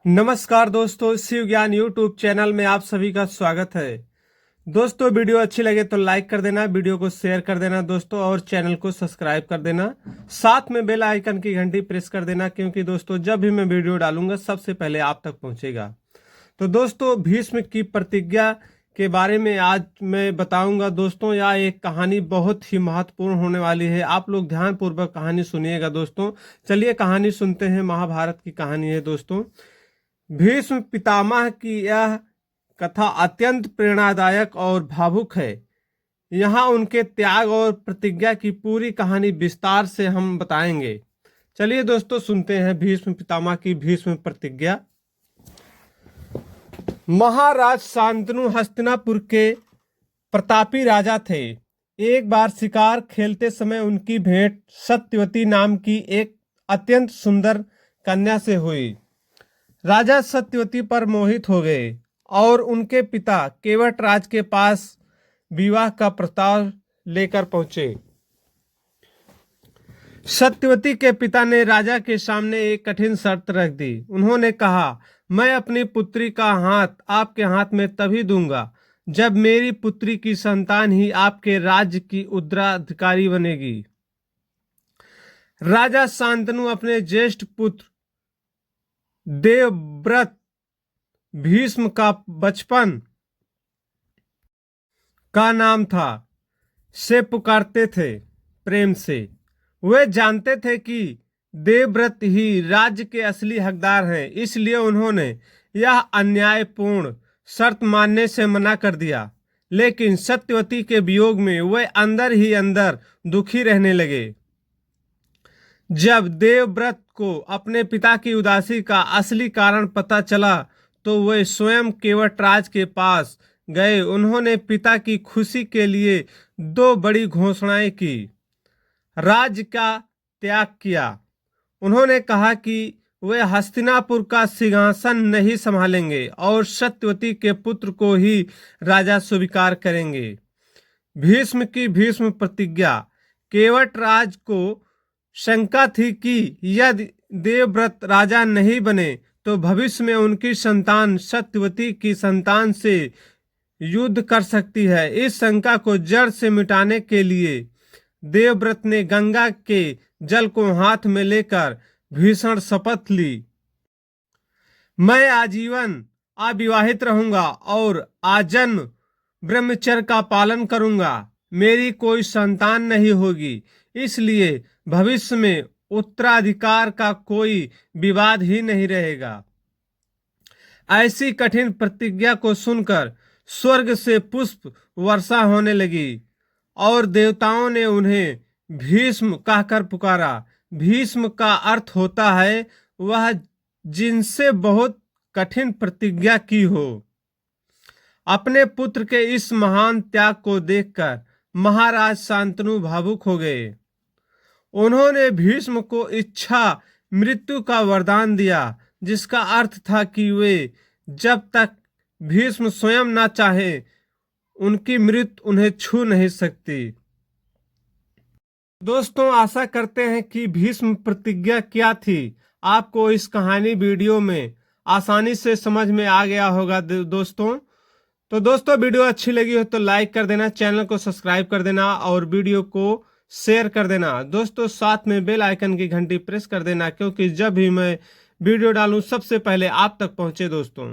नमस्कार दोस्तों, शिव ज्ञान यूट्यूब चैनल में आप सभी का स्वागत है। दोस्तों, वीडियो अच्छी लगे तो लाइक कर देना, वीडियो को शेयर कर देना दोस्तों, और चैनल को सब्सक्राइब कर देना। साथ में बेल आइकन की घंटी प्रेस कर देना, क्योंकि दोस्तों जब भी मैं वीडियो डालूंगा सबसे पहले आप तक पहुंचेगा। तो दोस्तों, भीष्म की प्रतिज्ञा के बारे में आज मैं बताऊंगा दोस्तों। यह एक कहानी बहुत ही महत्वपूर्ण होने वाली है। आप लोग ध्यानपूर्वक कहानी सुनिएगा दोस्तों। चलिए कहानी सुनते हैं। महाभारत की कहानी है दोस्तों। भीष्म पितामह की यह कथा अत्यंत प्रेरणादायक और भावुक है। यहाँ उनके त्याग और प्रतिज्ञा की पूरी कहानी विस्तार से हम बताएंगे। चलिए दोस्तों सुनते हैं भीष्म पितामह की भीष्म प्रतिज्ञा। महाराज शांतनु हस्तिनापुर के प्रतापी राजा थे। एक बार शिकार खेलते समय उनकी भेंट सत्यवती नाम की एक अत्यंत सुंदर कन्या से हुई। राजा सत्यवती पर मोहित हो गए और उनके पिता केवट राज के पास विवाह का प्रस्ताव लेकर पहुंचे। सत्यवती के पिता ने राजा के सामने एक कठिन शर्त रख दी। उन्होंने कहा, मैं अपनी पुत्री का हाथ आपके हाथ में तभी दूंगा जब मेरी पुत्री की संतान ही आपके राज्य की उत्तराधिकारी बनेगी। राजा शांतनु अपने ज्येष्ठ पुत्र देवव्रत भीष्म का बचपन का नाम था से पुकारते थे प्रेम से। वे जानते थे कि देवव्रत ही राज्य के असली हकदार हैं, इसलिए उन्होंने यह अन्यायपूर्ण शर्त मानने से मना कर दिया। लेकिन सत्यवती के वियोग में वे अंदर ही अंदर दुखी रहने लगे। जब देवव्रत को अपने पिता की उदासी का असली कारण पता चला तो वे स्वयं केवटराज के पास गए। उन्होंने पिता की खुशी के लिए दो बड़ी घोषणाएं की। राज्य का त्याग किया। उन्होंने कहा कि वे हस्तिनापुर का सिंहासन नहीं संभालेंगे और सत्यवती के पुत्र को ही राजा स्वीकार करेंगे। भीष्म की भीष्म प्रतिज्ञा। केवटराज को शंका थी कि यदि देवव्रत राजा नहीं बने तो भविष्य में उनकी संतान सत्यवती की संतान से युद्ध कर सकती है। इस शंका को जड़ से मिटाने के लिए देवव्रत ने गंगा के जल को हाथ में लेकर भीषण शपथ ली। मैं आजीवन अविवाहित रहूंगा और आजन्म ब्रह्मचर्य का पालन करूंगा। मेरी कोई संतान नहीं होगी, इसलिए भविष्य में उत्तराधिकार का कोई विवाद ही नहीं रहेगा। ऐसी कठिन प्रतिज्ञा को सुनकर स्वर्ग से पुष्प वर्षा होने लगी और देवताओं ने उन्हें भीष्म कहकर पुकारा। भीष्म का अर्थ होता है वह जिनसे बहुत कठिन प्रतिज्ञा की हो। अपने पुत्र के इस महान त्याग को देखकर महाराज शांतनु भावुक हो गए। उन्होंने भीष्म को इच्छा मृत्यु का वरदान दिया, जिसका अर्थ था कि वे जब तक भीष्म स्वयं ना चाहे उनकी मृत्यु उन्हें छू नहीं सकती। दोस्तों, आशा करते हैं कि भीष्म प्रतिज्ञा क्या थी आपको इस कहानी वीडियो में आसानी से समझ में आ गया होगा दोस्तों। तो दोस्तों, वीडियो अच्छी लगी हो तो लाइक कर देना, चैनल को सब्सक्राइब कर देना और वीडियो को शेयर कर देना दोस्तों। साथ में बेल आइकन की घंटी प्रेस कर देना, क्योंकि जब भी मैं वीडियो डालूं सबसे पहले आप तक पहुंचे दोस्तों।